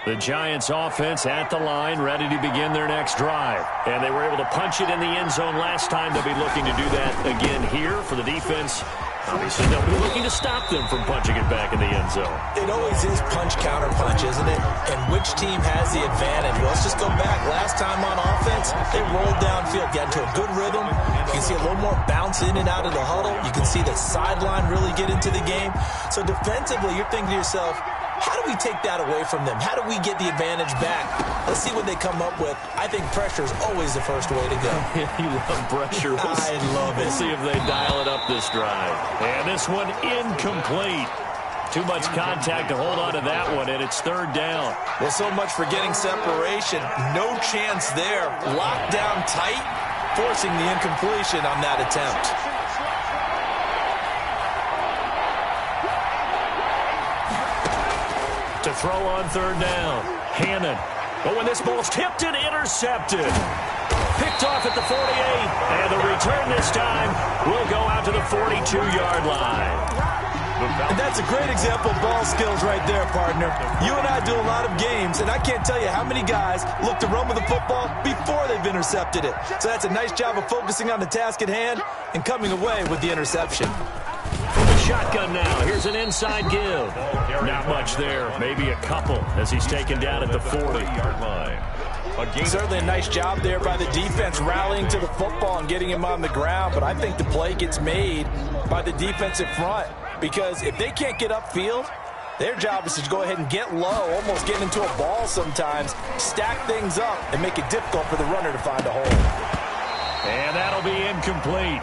The Giants offense at the line, ready to begin their next drive. And they were able to punch it in the end zone last time. They'll be looking to do that again here for the defense. Obviously, they'll be looking to stop them from punching it back in the end zone. It always is punch-counter-punch, isn't it? And which team has the advantage? Well, let's just go back. Last time on offense, they rolled downfield, got into a good rhythm. You can see a little more bounce in and out of the huddle. You can see the sideline really get into the game. So defensively, you're thinking to yourself, how do we take that away from them? How do we get the advantage back? Let's see what they come up with. I think pressure is always the first way to go. You love pressure. I love it. We'll see if they dial it up this drive. And this one incomplete. Too much contact to hold on to that one, and it's third down. Well, so much for getting separation. No chance there. Locked down tight, forcing the incompletion on that attempt. To throw on third down. Hannon. But when this ball's tipped and intercepted. Picked off at the 48. And the return this time will go out to the 42-yard line. And that's a great example of ball skills right there, partner. You and I do a lot of games, and I can't tell you how many guys look to run with the football before they've intercepted it. So that's a nice job of focusing on the task at hand and coming away with the interception. From the shotgun now, here's an inside give. Not much there, maybe a couple as he's taken down at the 40-yard line. Certainly a nice job there by the defense rallying to the football and getting him on the ground, but I think the play gets made by the defensive front because if they can't get upfield, their job is to go ahead and get low, almost get into a ball sometimes, stack things up, and make it difficult for the runner to find a hole. And that'll be incomplete.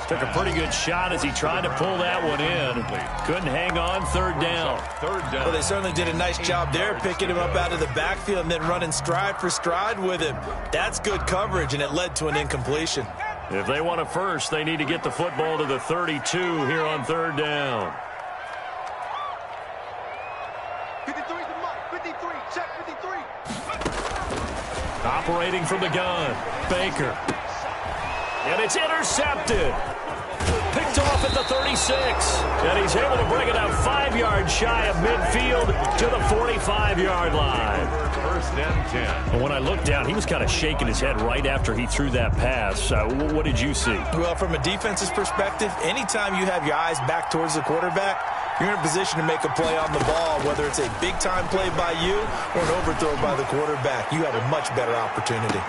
Took a pretty good shot as he tried to pull that one in. Couldn't hang on, third down. Well, they certainly did a nice job there, picking him up out of the backfield and then running stride for stride with him. That's good coverage, and it led to an incompletion. If they want a first, they need to get the football to the 32 here on third down. 53 is the mark. 53, check 53. Operating from the gun, Baker. And it's intercepted. Picked off at the 36. And he's able to bring it out 5 yards shy of midfield to the 45-yard line. First and 10. And when I looked down, he was kind of shaking his head right after he threw that pass. What did you see? Well, from a defense's perspective, anytime you have your eyes back towards the quarterback, you're in a position to make a play on the ball, whether it's a big-time play by you or an overthrow by the quarterback. You have a much better opportunity.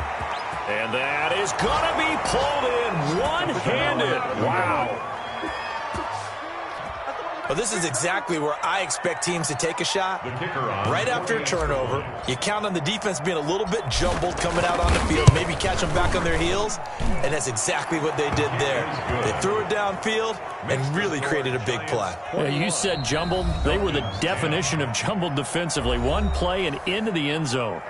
And that is going to be pulled in one-handed. Wow. Well, this is exactly where I expect teams to take a shot. Right after a turnover, you count on the defense being a little bit jumbled coming out on the field, maybe catch them back on their heels, and that's exactly what they did there. They threw it downfield and really created a big play. Yeah, you said jumbled. They were the definition of jumbled defensively. One play and into the end zone.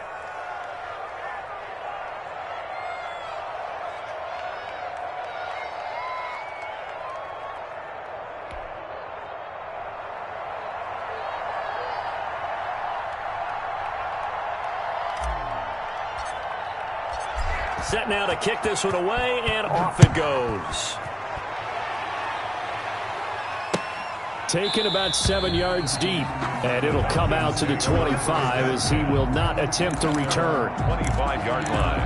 Set now to kick this one away, and off it goes. Taken about 7 yards deep, and it'll come out to the 25 as he will not attempt to return. 25-yard line.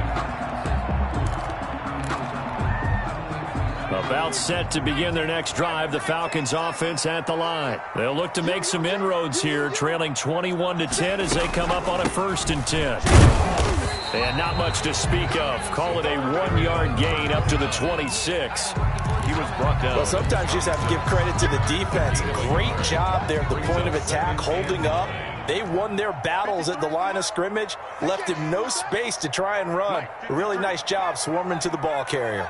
About set to begin their next drive, the Falcons offense at the line. They'll look to make some inroads here, trailing 21-10 as they come up on a 1st and 10. And not much to speak of. Call it a 1-yard gain up to the 26. He was brought down. Well, sometimes you just have to give credit to the defense. Great job there at the point of attack, holding up. They won their battles at the line of scrimmage, left him no space to try and run. A really nice job swarming to the ball carrier.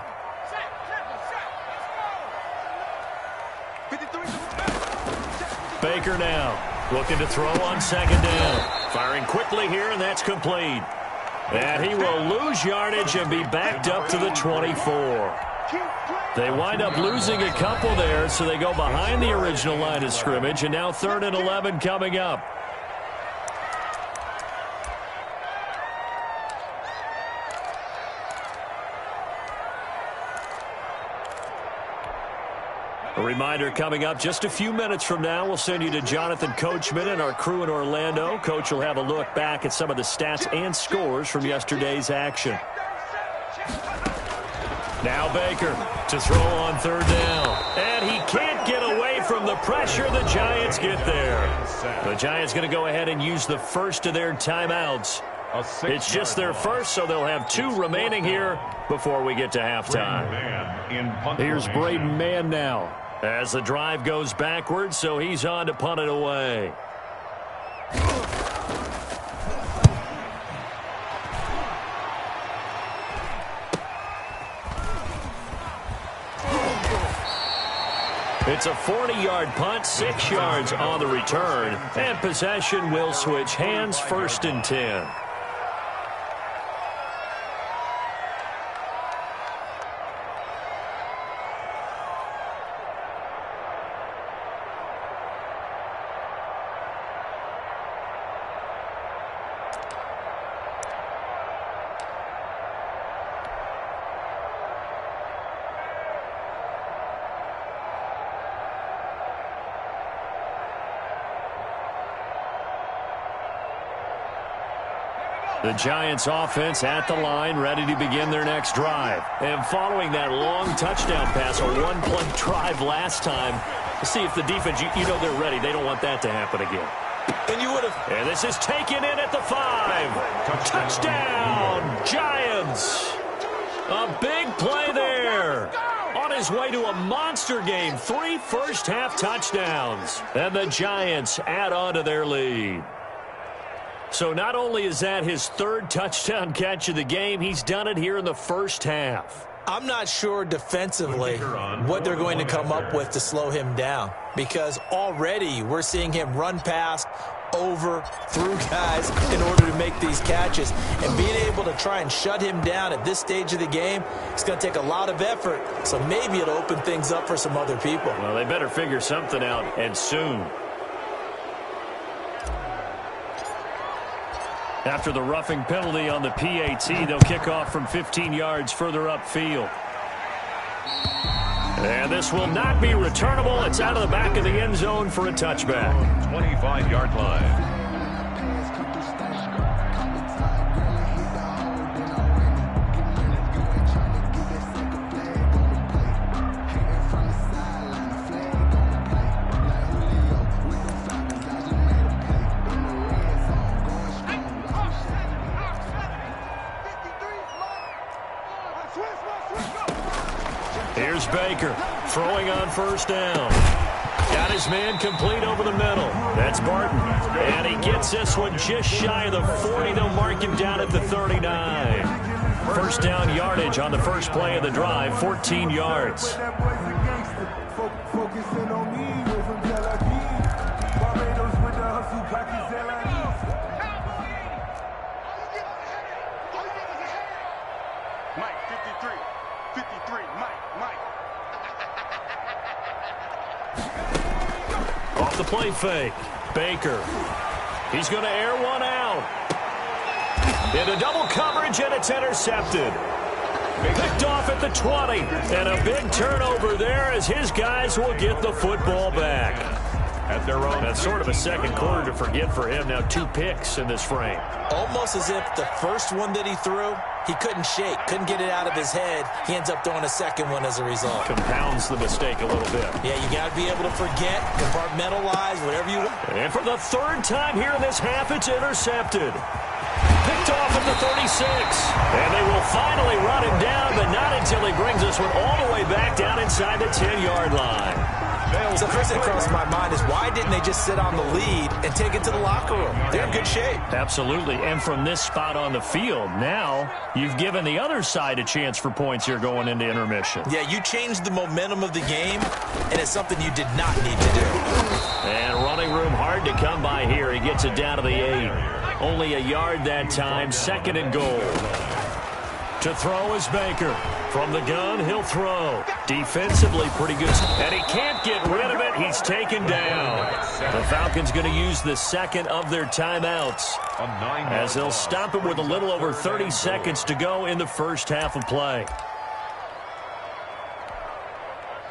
Baker now looking to throw on 2nd down. Firing quickly here, and that's complete. And he will lose yardage and be backed up to the 24. They wind up losing a couple there, so they go behind the original line of scrimmage, and now 3rd and 11 coming up. A Reminder coming up just a few minutes from now. We'll send you to Jonathan Coachman and our crew in Orlando. Coach will have a look back at some of the stats and scores from yesterday's action. Now Baker to throw on third down. And he can't get away from the pressure. The Giants get there. The Giants going to go ahead and use the first of their timeouts. It's just their first, so they'll have 2 remaining here before we get to halftime. Here's Braden Mann now as the drive goes backwards, so he's on to punt it away. It's a 40-yard punt, 6 yards on the return, and possession will switch hands, 1st and 10. The Giants offense at the line, ready to begin their next drive. And following that long touchdown pass, a one-play drive last time, to see if the defense, you know they're ready. They don't want that to happen again. And you would have. And this is taken in at the 5. Touchdown, Giants. A big play there. On his way to a monster game, 3 first-half touchdowns. And the Giants add on to their lead. So not only is that his 3rd touchdown catch of the game, he's done it here in the first half. I'm not sure defensively what they're going to come up with to slow him down, because already we're seeing him run past, over, through guys in order to make these catches. And being able to try and shut him down at this stage of the game, it's going to take a lot of effort. So maybe it'll open things up for some other people. Well, they better figure something out, and soon. After the roughing penalty on the PAT, they'll kick off from 15 yards further upfield. And this will not be returnable. It's out of the back of the end zone for a touchback. 25-yard line. Here's Baker throwing on first down. Got his man complete over the middle. That's Barton. And he gets this one just shy of the 40. They'll mark him down at the 39. First down yardage on the first play of the drive, 14 yards. Mike, 53. 53, Mike. Off the play fake. Baker. He's going to air one out. Into double coverage, and it's intercepted. Picked off at the 20. And a big turnover there as his guys will get the football back. At their own. That's sort of a second quarter to forget for him. Now 2 picks in this frame. Almost as if the first one that he threw, he couldn't shake, couldn't get it out of his head. He ends up throwing a second one as a result. Compounds the mistake a little bit. Yeah, you got to be able to forget, compartmentalize, whatever you want. And for the 3rd time here in this half, it's intercepted. Picked off at the 36. And they will finally run him down, but not until he brings this one all the way back down inside the 10-yard line. So the first thing that crosses my mind is, why didn't they just sit on the lead and take it to the locker room? They're in good shape. Absolutely. And from this spot on the field, now you've given the other side a chance for points here going into intermission. Yeah, you changed the momentum of the game, and it's something you did not need to do. And running room hard to come by here. He gets it down to the 8. Only a yard that time. 2nd and goal. To throw is Baker. From the gun, he'll throw. Defensively, pretty good. And he can't get rid of it. He's taken down. The Falcons going to use the 2nd of their timeouts as they'll stop him with a little over 30 seconds to go in the first half of play.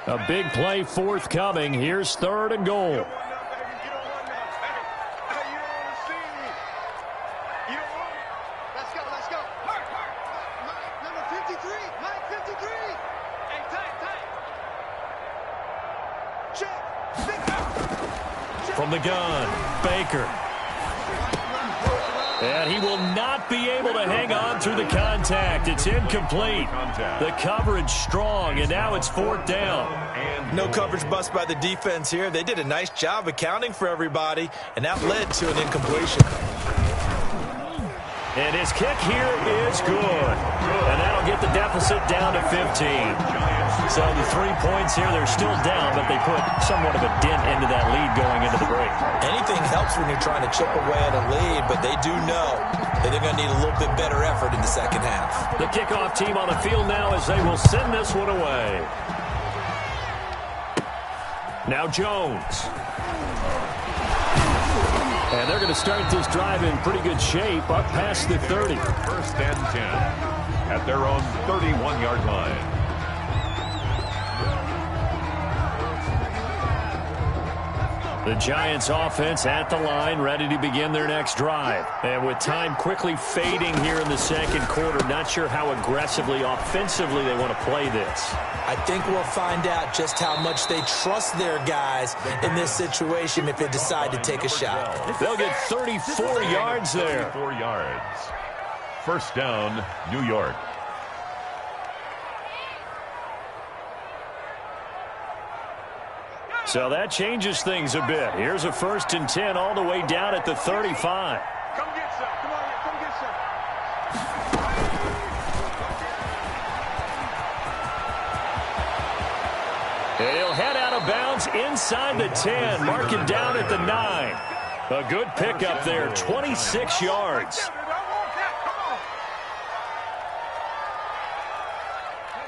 A big play forthcoming. Here's 3rd and goal. From the gun, Baker. And he will not be able to hang on through the contact. It's incomplete. The coverage strong, and now it's 4th down. No coverage bust by the defense here. They did a nice job accounting for everybody, and that led to an incompletion. And his kick here is good. And that'll get the deficit down to 15. So the 3 points here, they're still down, but they put somewhat of a dent into that lead going into the break. Anything helps when you're trying to chip away at a lead, but they do know that they're going to need a little bit better effort in the second half. The kickoff team on the field now as they will send this one away. Now Jones. And they're going to start this drive in pretty good shape, up past the 30. 1st and 10 at their own 31-yard line. The Giants offense at the line, ready to begin their next drive. And with time quickly fading here in the second quarter, not sure how aggressively, offensively they want to play this. I think we'll find out just how much they trust their guys in this situation if they decide to take a shot. They'll get 34 yards there. 34 yards. 1st down, New York. So that changes things a bit. Here's a 1st and 10 all the way down at the 35. Come get some. Come on, come get some. And he'll head out of bounds inside the 10, marking down at the 9. A good pickup there, 26 yards.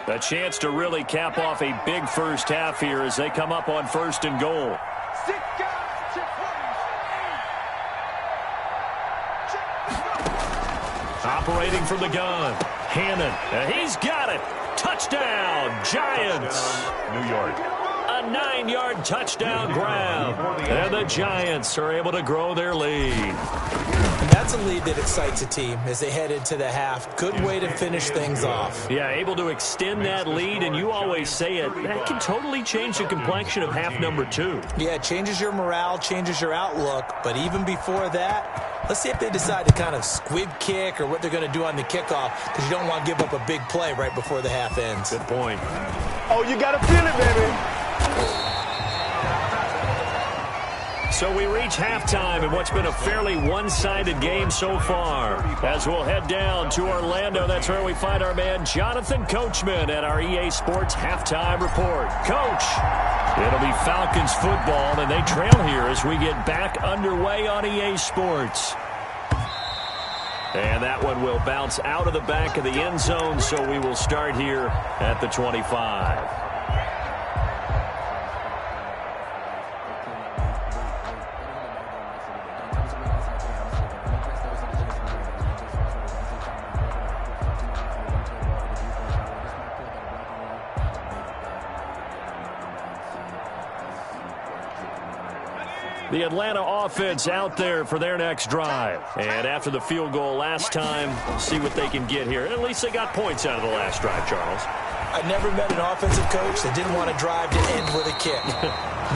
A chance to really cap off a big first half here as they come up on 1st and goal. Operating from the gun, Hannon. He's got it. Touchdown, Giants. New York. A 9-yard touchdown grab. And the Giants are able to grow their lead. And that's a lead that excites a team as they head into the half. Good way to finish things off. Yeah, able to extend that lead, and you always say it, that can totally change the complexion of half number 2. Yeah, it changes your morale, changes your outlook, but even before that, let's see if they decide to kind of squib kick or what they're going to do on the kickoff, because you don't want to give up a big play right before the half ends. Good point. Oh, you got to feel it, baby. So we reach halftime in what's been a fairly one-sided game so far. As we'll head down to Orlando, that's where we find our man Jonathan Coachman at our EA Sports Halftime Report. Coach, it'll be Falcons football, and they trail here as we get back underway on EA Sports. And that one will bounce out of the back of the end zone, so we will start here at the 25. The Atlanta offense out there for their next drive. And after the field goal last time, we'll see what they can get here. At least they got points out of the last drive, Charles. I never met an offensive coach that didn't want to drive to end with a kick.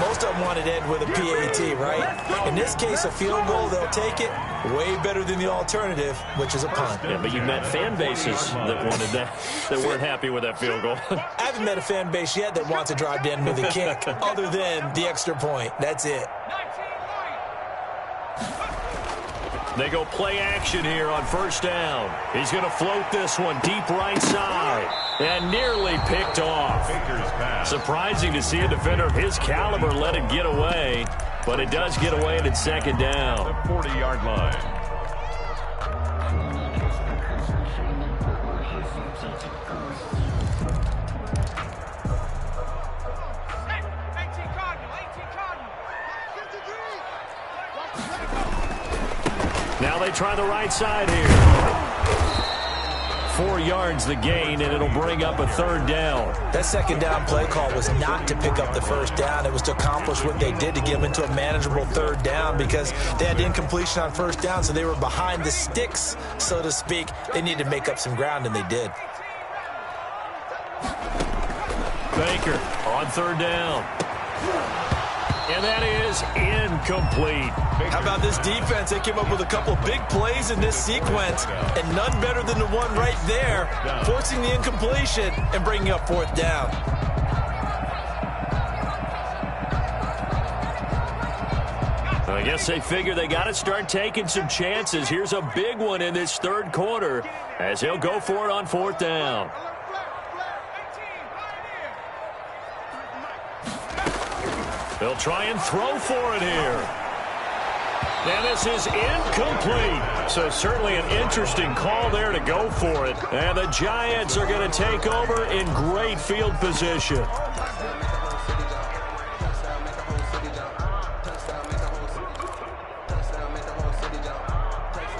Most of them wanted to end with a PAT, right? In this case, a field goal, they'll take it. Way better than the alternative, which is a punt. Yeah, but you met fan bases that wanted that, that weren't happy with that field goal. I haven't met a fan base yet that wants to drive to end with a kick, other than the extra point. That's it. They go play action here on 1st down. He's going to float this one deep right side. And nearly picked off. Surprising to see a defender of his caliber let it get away. But it does get away and it's 2nd down. The 40-yard line. Now they try the right side here. 4 yards the gain, and it'll bring up a 3rd down. That 2nd down play call was not to pick up the 1st down. It was to accomplish what they did to get them into a manageable 3rd down because they had incompletion on 1st down, so they were behind the sticks, so to speak. They needed to make up some ground, and they did. Baker on 3rd down. And that is incomplete. How about this defense? They came up with a couple big plays in this sequence, and none better than the one right there, forcing the incompletion and bringing up 4th down. I guess they figure they got to start taking some chances. Here's a big one in this 3rd quarter as he'll go for it on 4th down. They'll try and throw for it here. And this is incomplete. So certainly an interesting call there to go for it. And the Giants are going to take over in great field position.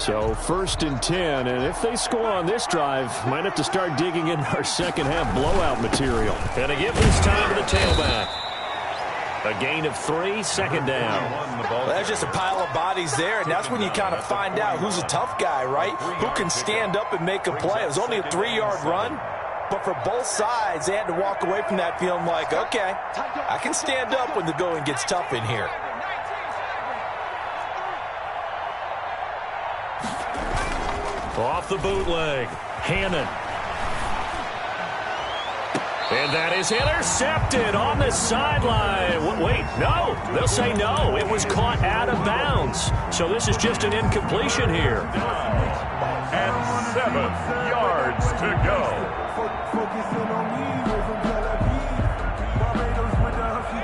So 1st and 10, and if they score on this drive, might have to start digging in our second half blowout material. And to give this time to the tailback. A gain of 3, 2nd down. Well, that's just a pile of bodies there, and that's when you kind of find out who's a tough guy, right? Who can stand up and make a play. It was only a 3-yard run, but for both sides, they had to walk away from that feeling like, okay, I can stand up when the going gets tough in here. Off the bootleg, Hannon. And that is intercepted on the sideline. Wait, no. They'll say no. It was caught out of bounds. So this is just an incompletion here. And 7 yards to go.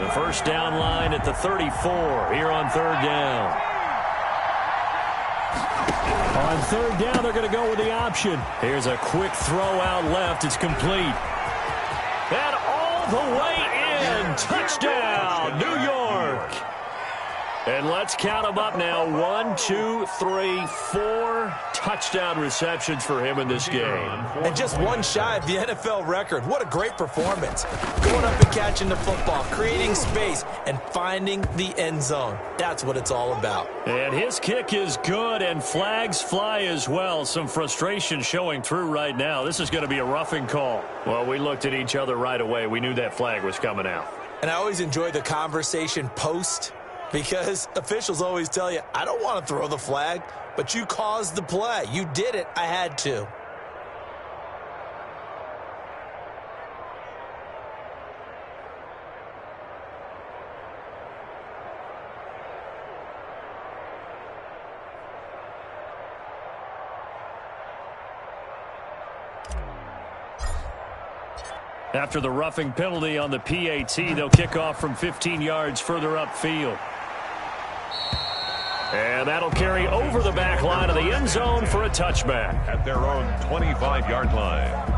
The 1st down line at the 34 here on 3rd down. On 3rd down, they're going to go with the option. Here's a quick throw out left. It's complete. And all the way in. Touchdown, New York. And let's count them up now. 1, 2, 3, 4 touchdown receptions for him in this game. And just one shy of the NFL record. What a great performance. Going up and catching the football, creating space, and finding the end zone. That's what it's all about. And his kick is good, and flags fly as well. Some frustration showing through right now. This is going to be a roughing call. Well, we looked at each other right away. We knew that flag was coming out. And I always enjoy the conversation post, because officials always tell you, I don't want to throw the flag, but you caused the play. You did it. I had to. After the roughing penalty on the PAT, they'll kick off from 15 yards further upfield. And that'll carry over the back line of the end zone for a touchback. At their own 25-yard line.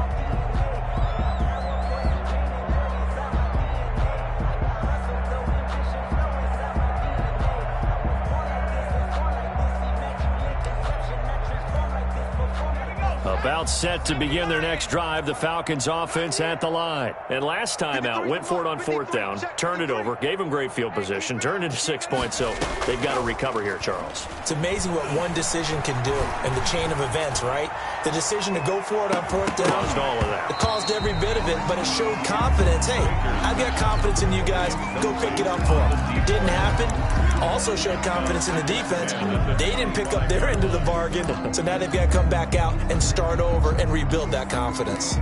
About set to begin their next drive, the Falcons offense at the line. And last time out, went for it on 4th down, turned it over, gave them great field position, turned into 6 points, so they've got to recover here, Charles. It's amazing what one decision can do in the chain of events, right? The decision to go for it on 4th down. Caused all of that. It caused every bit of it, but it showed confidence. Hey, I've got confidence in you guys. Go pick it up for them. Didn't happen. Also showed confidence in the defense. They didn't pick up their end of the bargain, so now they've got to come back out and start over and rebuild that confidence.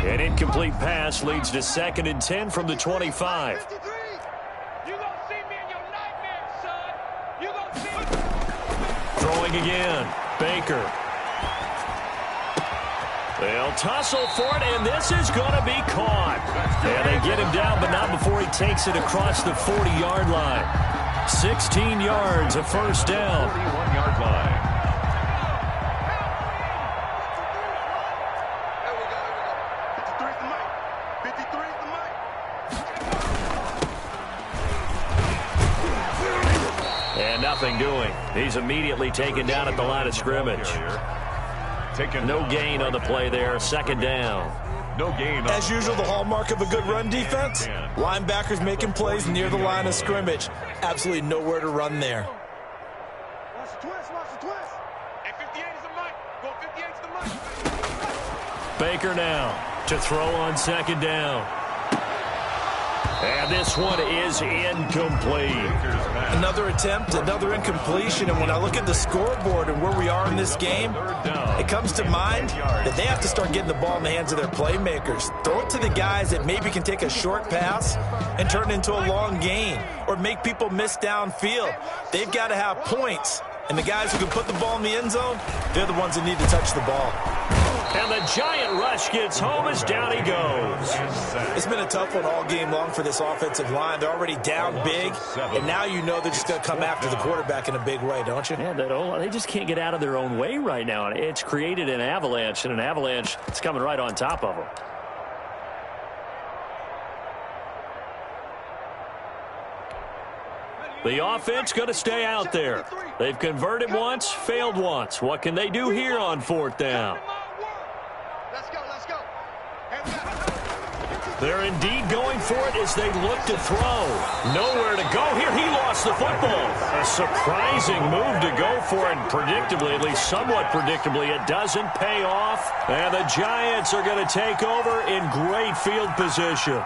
An incomplete pass leads to 2nd and 10 from the 25. Throwing again, Baker. They'll tussle for it, and this is going to be caught. And they get him down, but not before he takes it across the 40-yard line. 16 yards, a 1st down. 41-yard line. nothing doing. He's immediately taken down at the line of scrimmage. No gain on the play there. Second down. No gain. As usual, the hallmark of a good run defense, linebackers making plays near the line of scrimmage. Absolutely nowhere to run there. Watch the twist, watch the twist. And 58 is the mic. Go 58 is the mic. Baker now to throw on second down. And this one is incomplete. Another attempt, another incompletion, and when I look at the scoreboard and where we are in this game, it comes to mind that they have to start getting the ball in the hands of their playmakers. Throw it to the guys that maybe can take a short pass and turn it into a long gain or make people miss downfield. They've got to have points, and the guys who can put the ball in the end zone, they're the ones that need to touch the ball. And the giant rush gets home as down he goes. It's been a tough one all game long for this offensive line. They're already down big, and now you know they're just going to come after the quarterback in a big way, don't you? Yeah, they just can't get out of their own way right now. It's created an avalanche, and an avalanche is coming right on top of them. The offense going to stay out there. They've converted once, failed once. What can they do here on fourth down? Let's go, let's go. They're indeed going for it as they look to throw. Nowhere to go here. He lost the football. A surprising move to go for it. Predictably, at least somewhat predictably, it doesn't pay off. And the Giants are going to take over in great field position.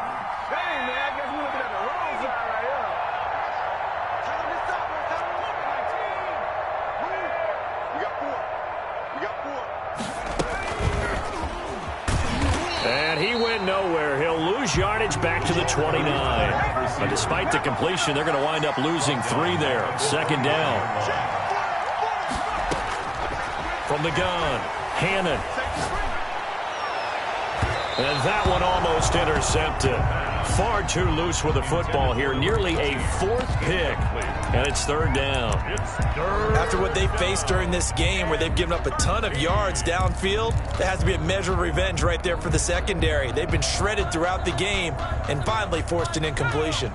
Yardage back to the 29. But despite the completion, they're going to wind up losing 3 there. Second down. From the gun, Hannon. And that one almost intercepted. Far too loose with the football here. Nearly a 4th pick. And it's third down. After what they faced during this game where they've given up a ton of yards downfield, there has to be a measure of revenge right there for the secondary. They've been shredded throughout the game and finally forced an incompletion.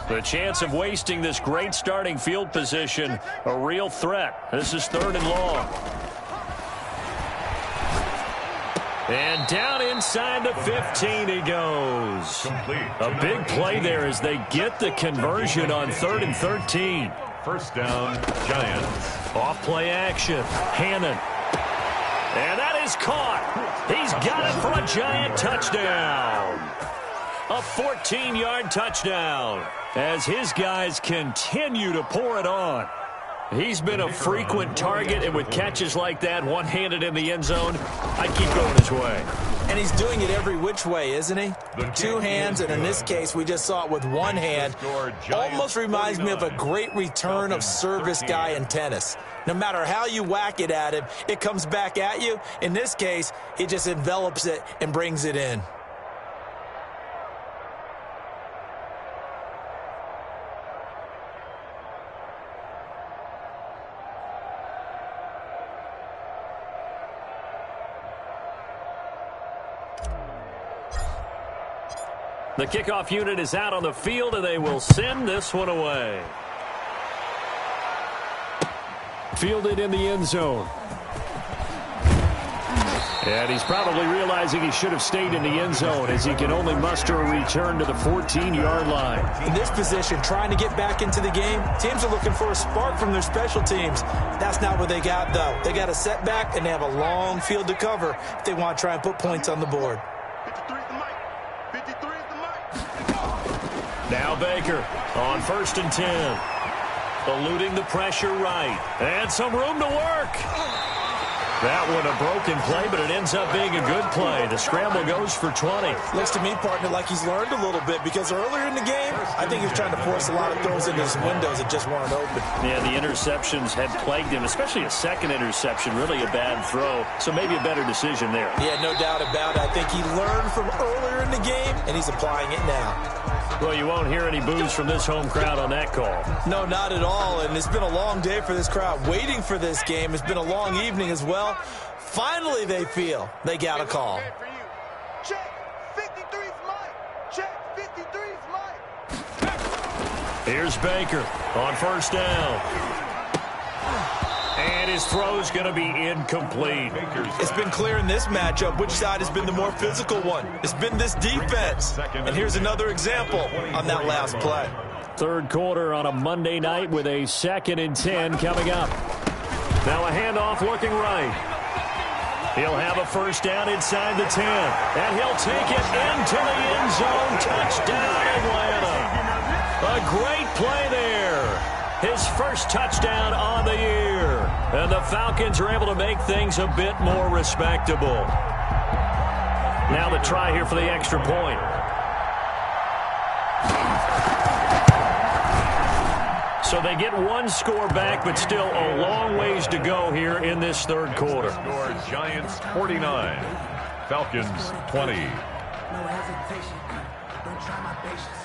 The chance of wasting this great starting field position, a real threat. This is third and long. And down inside the 15 he goes. A big play there as they get the conversion on 3rd and 13. First down, Giants. Off play action. Hannon. And that is caught. He's got it for a Giant touchdown. A 14-yard touchdown as his guys continue to pour it on. He's been a frequent target, and with catches like that, one-handed in the end zone, I keep going his way. And he's doing it every which way, isn't he? 2 hands, and in this case, we just saw it with 1 hand. Almost reminds me of a great return of service guy in tennis. No matter how you whack it at him, it comes back at you. In this case, he just envelops it and brings it in. The kickoff unit is out on the field, and they will send this one away. Fielded in the end zone. And he's probably realizing he should have stayed in the end zone as he can only muster a return to the 14-yard line. In this position, trying to get back into the game, teams are looking for a spark from their special teams. That's not what they got, though. They got a setback, and they have a long field to cover if they want to try and put points on the board. 53 is the mic. 53 is the mic. Now Baker on 1st and 10. Eluding the pressure right. And some room to work. That one a broken play, but it ends up being a good play. The scramble goes for 20. Looks to me, partner, like he's learned a little bit because earlier in the game, I think he was trying to force a lot of throws into his windows that just weren't open. Yeah, the interceptions had plagued him, especially a second interception, really a bad throw. So maybe a better decision there. Yeah, no doubt about it. I think he learned from earlier in the game, and he's applying it now. Well, you won't hear any boos from this home crowd on that call. No, not at all, and it's been a long day for this crowd waiting for this game. It's been a long evening as well. Finally, they feel they got a call. Check 53's mic. Check 53's mic. Here's Baker on 1st down. And his throw's going to be incomplete. It's been clear in this matchup which side has been the more physical one. It's been this defense. And here's another example on that last play. Third quarter on a Monday night with a 2nd and 10 coming up. Now a handoff looking right. He'll have a first down inside the 10. And he'll take it into the end zone. Touchdown, Atlanta. A great play there. His first touchdown on the year. And the Falcons are able to make things a bit more respectable. Now the try here for the extra point. So they get one score back, but still a long ways to go here in this third quarter. Score Giants 49, Falcons 20. No hesitation. Don't try my patience.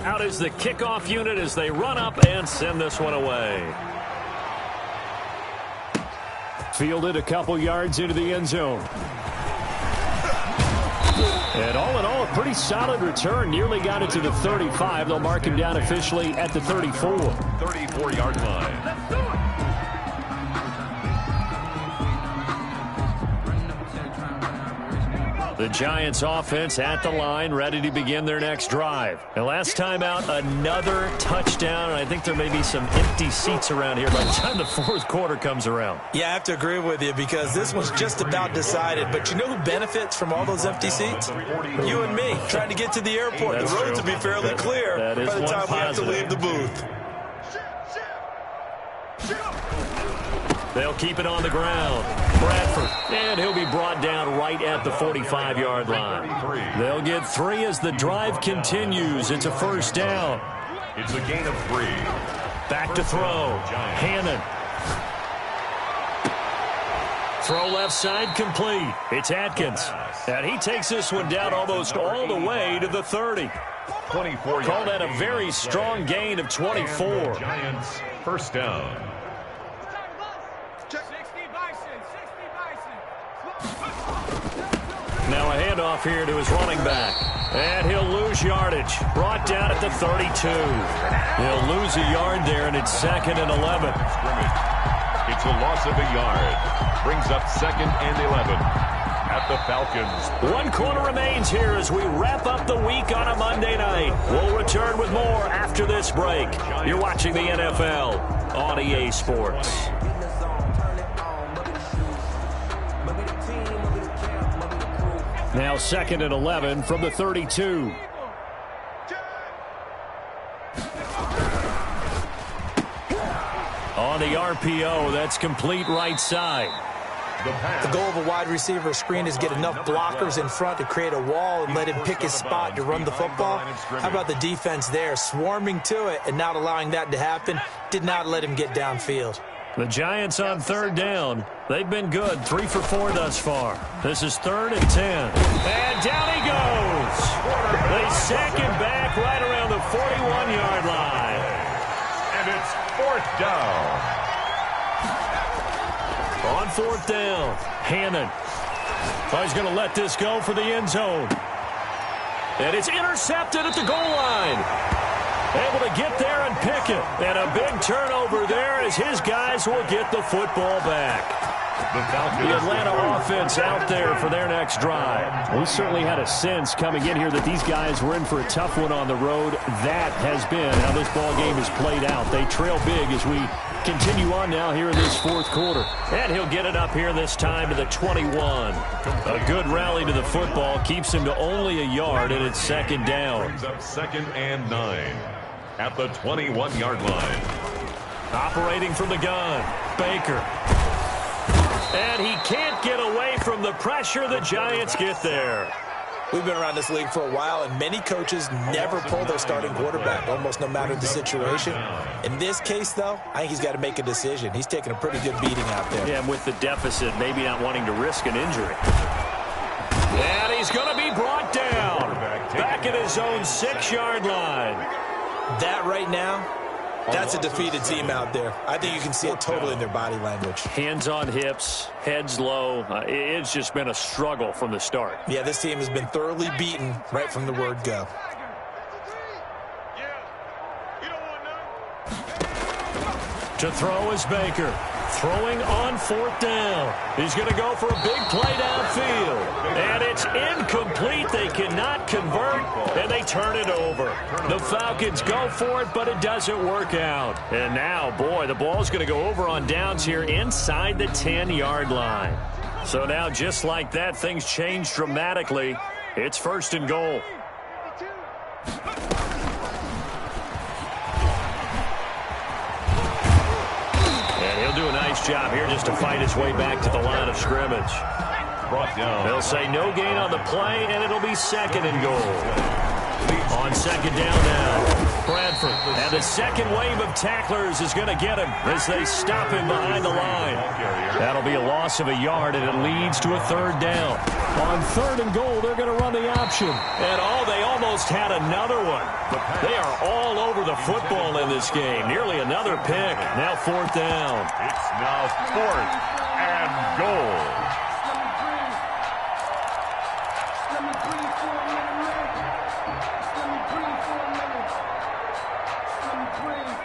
Out is the kickoff unit as they run up and send this one away. Fielded a couple yards into the end zone. And all in all, a pretty solid return. Nearly got it to the 35. They'll mark him down officially at the 34. 34-yard line. The Giants offense at the line, ready to begin their next drive. And last time out, another touchdown. And I think there may be some empty seats around here by the time the fourth quarter comes around. Yeah, I have to agree with you because this one's just about decided. But you know who benefits from all those empty seats? You and me, trying to get to the airport. That's the roads true. will be fairly clear by the time we have to leave the booth. They'll keep it on the ground. Bradford, and he'll be brought down right at the 45-yard line. They'll get 3 as the drive continues. It's a first down. It's a gain of 3. Back to throw. Hannon. Throw left side complete. It's Atkins. And he takes this one down almost all the way to the 30. 24. Call that a very strong gain of 24. Giants first down. Now a handoff here to his running back. And he'll lose yardage. Brought down at the 32. He'll lose a yard there, and it's 2nd and 11. It's a loss of a yard. Brings up 2nd and 11 at the Falcons. 1 quarter remains here as we wrap up the week on a Monday night. We'll return with more after this break. You're watching the NFL on EA Sports. Now 2nd and 11 from the 32. On the RPO, that's complete right side. The goal of a wide receiver screen is get enough blockers in front to create a wall and let him pick his spot to run the football. How about the defense there, swarming to it and not allowing that to happen? Did not let him get downfield. The Giants on 3rd down. They've been good, 3 for 4 thus far. This is 3rd and 10. And down he goes. They sack him back right around the 41-yard line. And it's 4th down. On 4th down, Hannon. Oh, he's going to let this go for the end zone. And it's intercepted at the goal line. Able to get there and pick it. And a big turnover there as his guys will get the football back. The Atlanta offense out there for their next drive. We certainly had a sense coming in here that these guys were in for a tough one on the road. That has been how this ball game is played out. They trail big as we continue on now here in this 4th quarter. And he'll get it up here this time to the 21. A good rally to the football keeps him to only a yard, and it's 2nd down. Brings up 2nd and 9 at the 21-yard line. Operating from the gun, Baker. And he can't get away from the pressure. The Giants get there. We've been around this league for a while, and many coaches never pull their starting quarterback, almost no matter the situation. In this case, though, I think he's got to make a decision. He's taking a pretty good beating out there. Yeah, and with the deficit, maybe not wanting to risk an injury. And he's going to be brought down. Back at his own 6-yard line. That right now, that's a defeated team out there. I think you can see it totally in their body language. Hands on hips, heads low. It's just been a struggle from the start. Yeah, this team has been thoroughly beaten right from the word go. To throw is Baker. Throwing on 4th down. He's going to go for a big play downfield. And it's incomplete. They cannot convert, and they turn it over. The Falcons go for it, but it doesn't work out. And now, boy, the ball's going to go over on downs here inside the 10-yard line. So now, just like that, things change dramatically. It's 1st and goal. Do a nice job here just to fight his way back to the line of scrimmage. Brought down. They'll say no gain on the play, and it'll be 2nd and goal. On 2nd down now, Bradford. And the second wave of tacklers is going to get him as they stop him behind the line. That'll be a loss of a yard, and it leads to a 3rd down. On 3rd and goal, they're going to run the option. And they almost had another one. They are all over the football in this game. Nearly another pick. Now 4th down. It's now 4th and goal.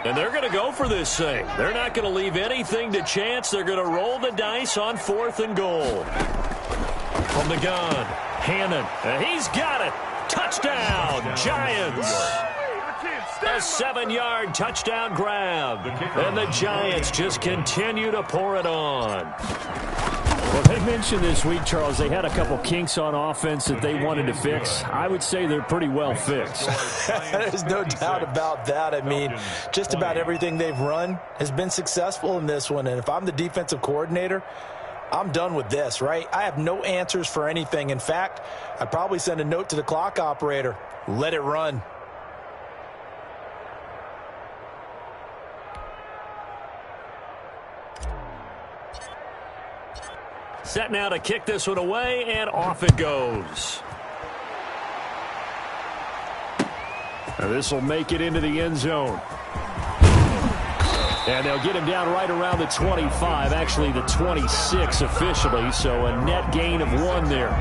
And they're going to go for this thing. They're not going to leave anything to chance. They're going to roll the dice on 4th and goal. From the gun, Hannon. And he's got it. Touchdown, Giants. A 7-yard touchdown grab. And the Giants just continue to pour it on. Well, they mentioned this week, Charles, they had a couple kinks on offense that they wanted to fix. I would say they're pretty well fixed. There's no doubt about that. I mean, just about everything they've run has been successful in this one. And if I'm the defensive coordinator, I'm done with this, right? I have no answers for anything. In fact, I'd probably send a note to the clock operator. Let it run. Set now to kick this one away, and off it goes. Now this will make it into the end zone. And they'll get him down right around the 25, actually the 26 officially, so a net gain of 1 there.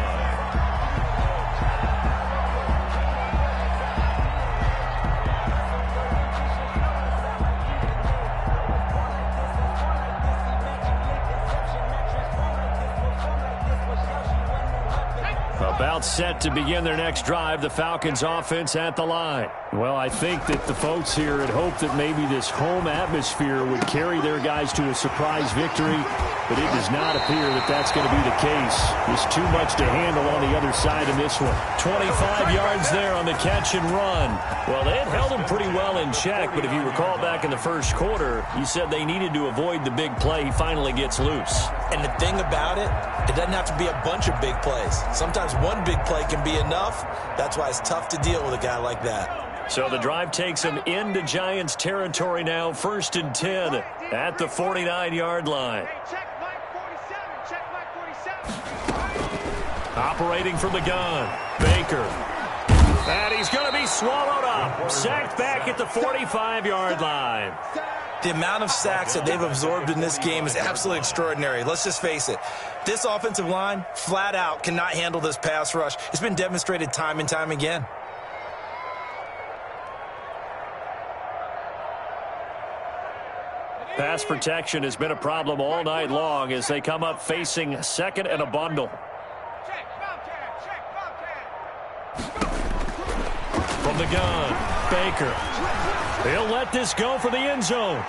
About set to begin their next drive, the Falcons offense at the line. Well, I think that the folks here had hoped that maybe this home atmosphere would carry their guys to a surprise victory, but it does not appear that that's going to be the case. There's too much to handle on the other side in this one. 25 yards there on the catch and run. Well, they had held him pretty well in check, but if you recall back in the first quarter, you said they needed to avoid the big play. He finally gets loose. And the thing about it, it doesn't have to be a bunch of big plays. Sometimes one big play can be enough. That's why it's tough to deal with a guy like that. So the drive takes him into Giants territory now, 1st and 10 at the 49-yard line. Check Mike 47. Operating from the gun, Baker. And he's going to be swallowed up. Sacked back at the 45-yard line. The amount of sacks that they've absorbed in this game is absolutely extraordinary. Let's just face it. This offensive line, flat out, cannot handle this pass rush. It's been demonstrated time and time again. Pass protection has been a problem all night long as they come up facing 2nd and a bundle. From the gun, Baker. He'll let this go for the end zone.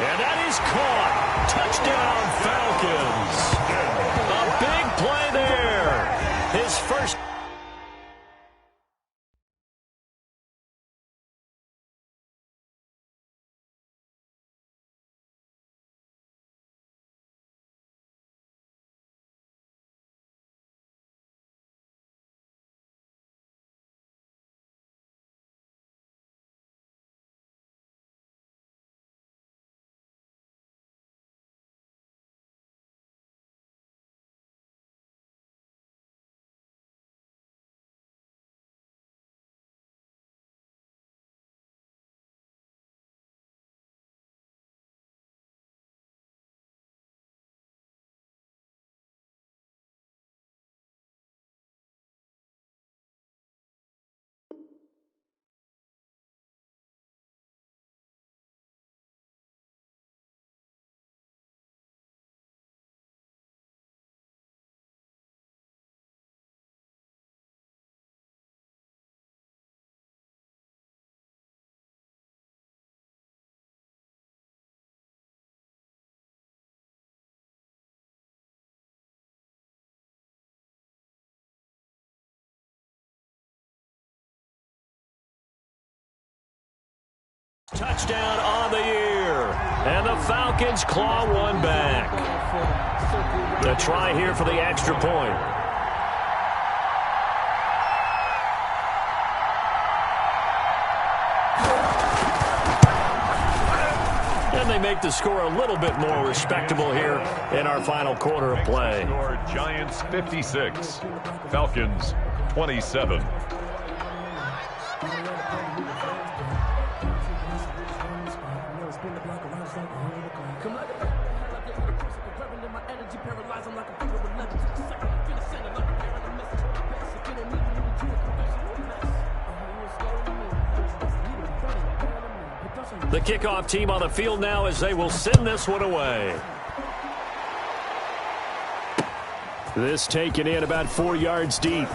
And that is caught. Touchdown, Falcons. A big play there. His first Touchdown on the year. And the Falcons claw one back. The try here for the extra point. And they make the score a little bit more respectable here in our final quarter of play. Giants 56, Falcons 27. The kickoff team on the field now as they will send this one away. This taken in about 4 yards deep.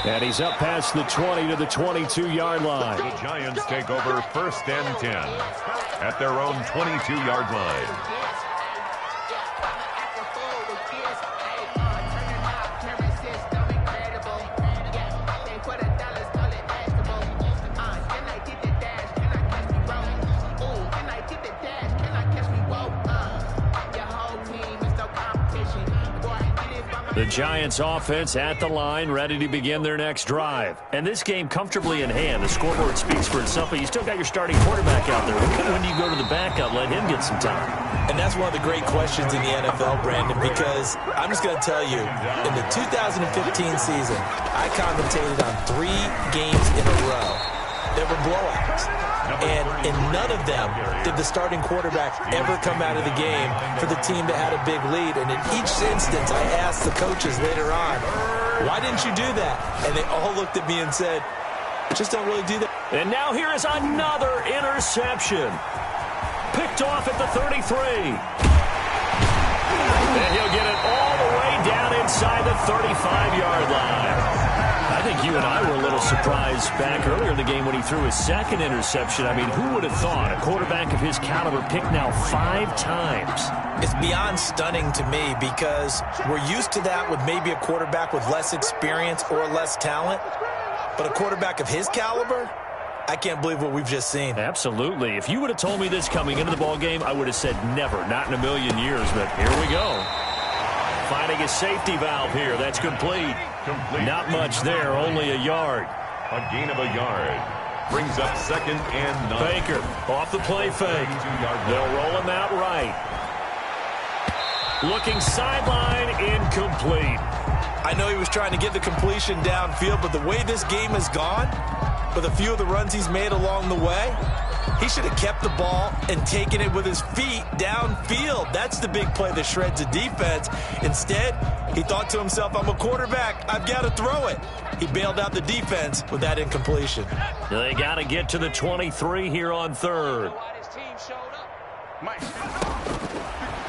And he's up past the 20 to the 22-yard line. The Giants take over 1st and 10 at their own 22-yard line. The Giants offense at the line, ready to begin their next drive. And this game comfortably in hand. The scoreboard speaks for itself, but you still got your starting quarterback out there. When do you go to the backup, let him get some time? And that's one of the great questions in the NFL, Brandon, because I'm just going to tell you, in the 2015 season, I commentated on 3 games in a row that were blowouts. And in none of them did the starting quarterback ever come out of the game for the team that had a big lead. And in each instance, I asked the coaches later on, why didn't you do that? And they all looked at me and said, just don't really do that. And now here is another interception. Picked off at the 33. And he'll get it all the way down inside the 35-yard line. I think you and I were a little surprised back earlier in the game when he threw his second interception. I mean, who would have thought a quarterback of his caliber picked now 5 times? It's beyond stunning to me because we're used to that with maybe a quarterback with less experience or less talent. But a quarterback of his caliber, I can't believe what we've just seen. Absolutely. If you would have told me this coming into the ballgame, I would have said never, not in a million years. But here we go. Finding a safety valve here. That's complete. Not much there, only a yard. A gain of a yard. Brings up 2nd and 9. Baker off the play fake. They'll roll him out right. Looking sideline, incomplete. I know he was trying to get the completion downfield, but the way this game has gone, with a few of the runs he's made along the way, he should have kept the ball and taken it with his feet downfield. That's the big play that shreds the defense. Instead, he thought to himself, I'm a quarterback. I've got to throw it. He bailed out the defense with that incompletion. They got to get to the 23 here on 3rd.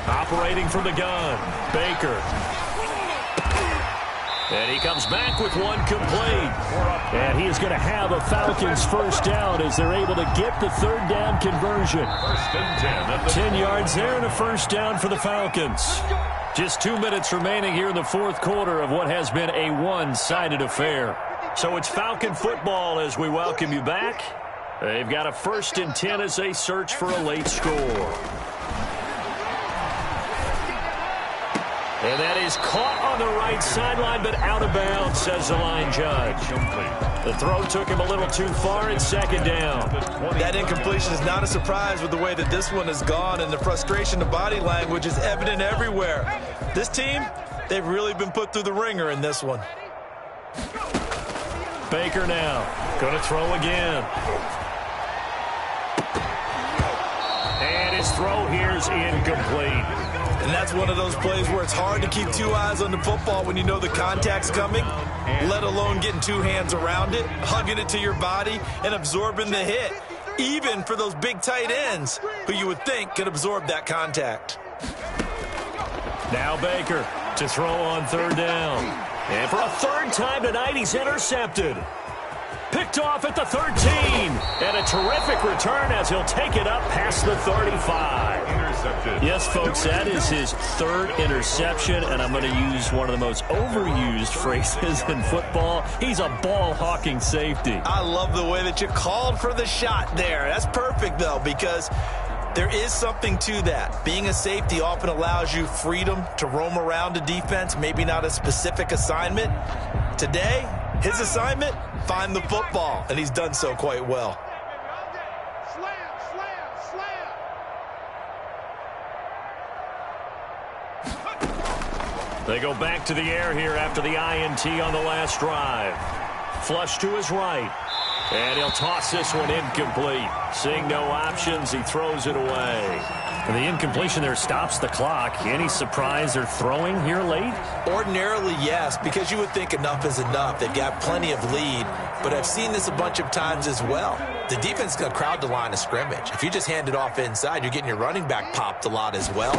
Operating from the gun, Baker. And he comes back with one complete. And he is going to have a Falcons first down as they're able to get the 3rd down conversion. 1st and 10. 10 yards there and a first down for the Falcons. Just 2 minutes remaining here in the 4th quarter of what has been a one-sided affair. So it's Falcon football as we welcome you back. They've got a 1st and 10 as they search for a late score. And that is caught on the right sideline, but out of bounds, says the line judge. The throw took him a little too far. It's 2nd down. That incompletion is not a surprise with the way that this one has gone, and the frustration of body language is evident everywhere. This team, they've really been put through the ringer in this one. Baker now going to throw again. And his throw here is incomplete. And that's one of those plays where it's hard to keep 2 eyes on the football when you know the contact's coming, let alone getting 2 hands around it, hugging it to your body, and absorbing the hit, even for those big tight ends who you would think could absorb that contact. Now Baker to throw on 3rd down. And for a 3rd time tonight, he's intercepted. Picked off at the 13. And a terrific return as he'll take it up past the 35. interception. Yes, folks, that is his third interception, and I'm going to use one of the most overused phrases in football. He's a ball-hawking safety. I love the way that you called for the shot there. That's perfect, though, because there is something to that. Being a safety often allows you freedom to roam around a defense, maybe not a specific assignment. Today, his assignment, find the football, and he's done so quite well. They go back to the air here after the INT on the last drive. Flush to his right. And he'll toss this one incomplete. Seeing no options, he throws it away. And the incompletion there stops the clock. Any surprise they're throwing here late? Ordinarily, yes, because you would think enough is enough. They've got plenty of lead, but I've seen this a bunch of times as well. The defense is going to crowd the line of scrimmage. If you just hand it off inside, you're getting your running back popped a lot as well.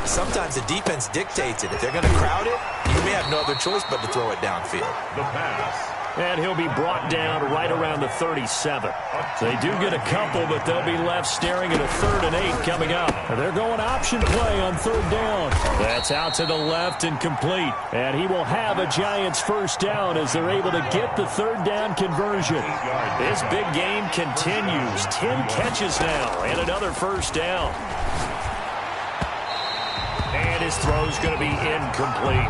Sometimes the defense dictates it. If they're going to crowd it, you may have no other choice but to throw it downfield. The pass. And he'll be brought down right around the 37. They do get a couple, but they'll be left staring at a 3rd and 8 coming up. They're going option play on 3rd down. That's out to the left and complete. And he will have a Giants first down as they're able to get the 3rd down conversion. This big game continues. 10 catches now and another first down. And his throw's going to be incomplete.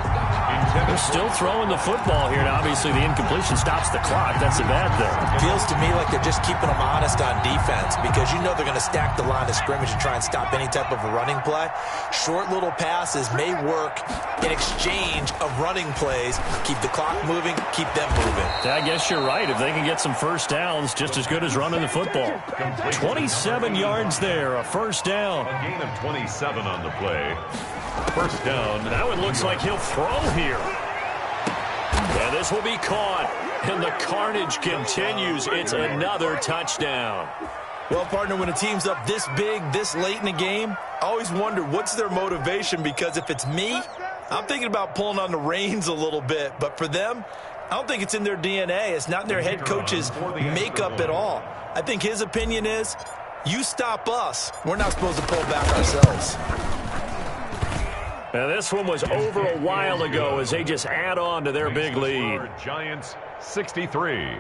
They're still throwing the football here. Now, obviously, the incompletion stops the clock. That's a bad thing. Feels to me like they're just keeping them honest on defense because you know they're going to stack the line of scrimmage and try and stop any type of a running play. Short little passes may work in exchange of running plays. Keep the clock moving, keep them moving. I guess you're right. If they can get some first downs, just as good as running the football. 27 yards there, a first down. A gain of 27 on the play. First down. Now it looks like he'll throw here. And this will be caught. And the carnage continues. It's another touchdown. Well, partner, when a team's up this big, this late in the game, I always wonder what's their motivation, because if it's me, I'm thinking about pulling on the reins a little bit. But for them, I don't think it's in their DNA. It's not in their head coach's makeup at all. I think his opinion is, you stop us, we're not supposed to pull back ourselves. Now, this one was over a while ago as they just add on to their big lead. Giants 63,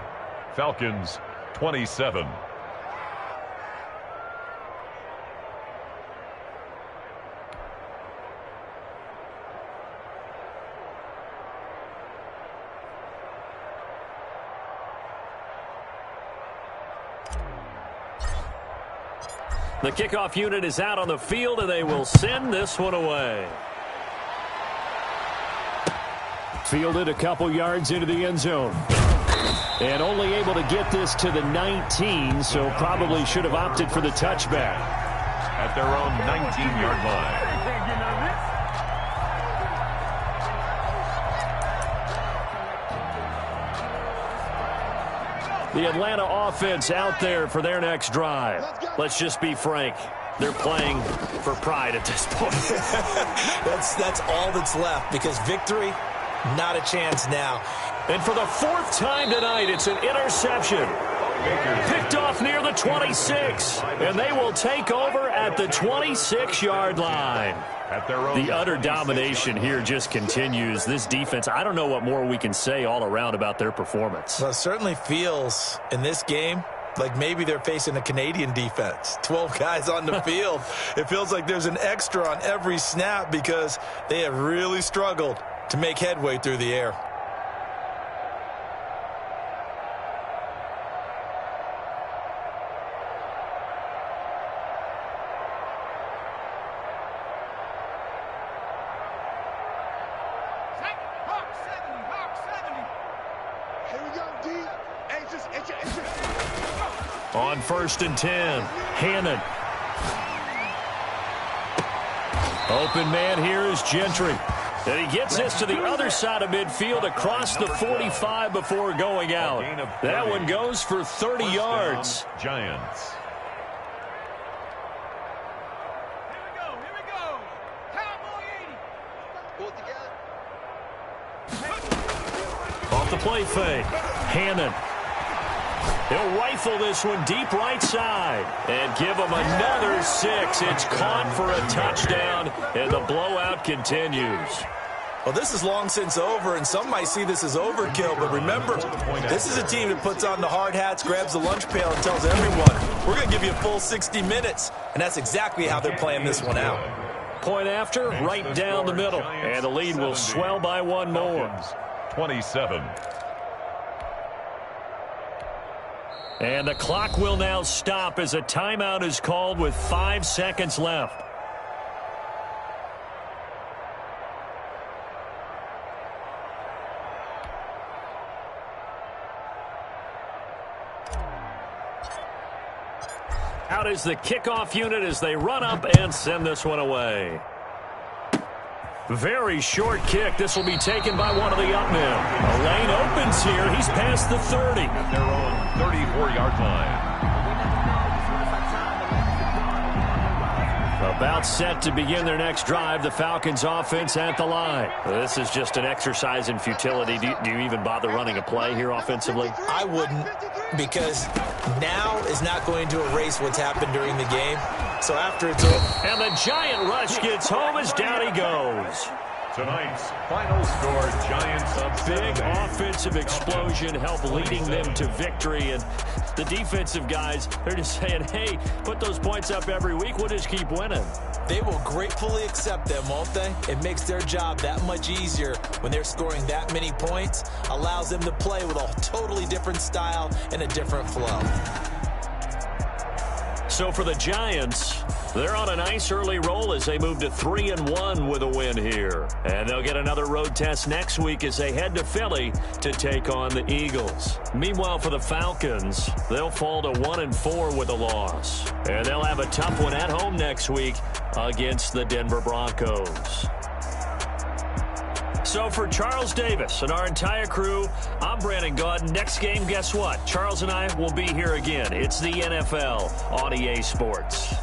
Falcons 27. The kickoff unit is out on the field, and they will send this one away. Fielded a couple yards into the end zone. And only able to get this to the 19, so probably should have opted for the touchback. At their own 19-yard line. The Atlanta offense out there for their next drive. Let's just be frank. They're playing for pride at this point. That's all that's left, because victory, not a chance now. And for the 4th time tonight, it's an interception. Picked off near the 26. And they will take over at the 26-yard line. The utter domination here just continues. This defense, I don't know what more we can say all around about their performance. Well, it certainly feels in this game like maybe they're facing a Canadian defense. 12 guys on the field. It feels like there's an extra on every snap because they have really struggled to make headway through the air. On 1st and 10, Hannon. Open man here is Gentry. And he gets this to the other side of midfield across the 45 before going out. That one goes for 30 yards. Giants. Here we go. Cowboy 80. Off the play fake. Hannon. He'll rifle this one deep right side and give him another 6. It's caught for a touchdown, and the blowout continues. Well, this is long since over, and some might see this as overkill, but remember, this is a team that puts on the hard hats, grabs the lunch pail, and tells everyone, we're going to give you a full 60 minutes, and that's exactly how they're playing this one out. Point after, right down the middle, and the lead will swell by one more. 27. And the clock will now stop as a timeout is called with 5 seconds left. Out is the kickoff unit as they run up and send this one away. Very short kick. This will be taken by one of the up men. A lane opens here. He's past the 30. At their own 34-yard line. About set to begin their next drive. The Falcons offense at the line. This is just an exercise in futility. Do you even bother running a play here offensively? I wouldn't, because now is not going to erase what's happened during the game. So after it's over. And the giant rush gets home as down he goes. Tonight's final score, Giants A big offensive explosion helped leading them to victory. And the defensive guys, they're just saying, hey, put those points up every week. We'll just keep winning. They will gratefully accept them, won't they? It makes their job that much easier when they're scoring that many points. Allows them to play with a totally different style and a different flow. So for the Giants, they're on a nice early roll as they move to 3-1 with a win here. And they'll get another road test next week as they head to Philly to take on the Eagles. Meanwhile, for the Falcons, they'll fall to 1-4 with a loss. And they'll have a tough one at home next week against the Denver Broncos. So for Charles Davis and our entire crew, I'm Brandon Gaudin. Next game, guess what? Charles and I will be here again. It's the NFL on EA Sports.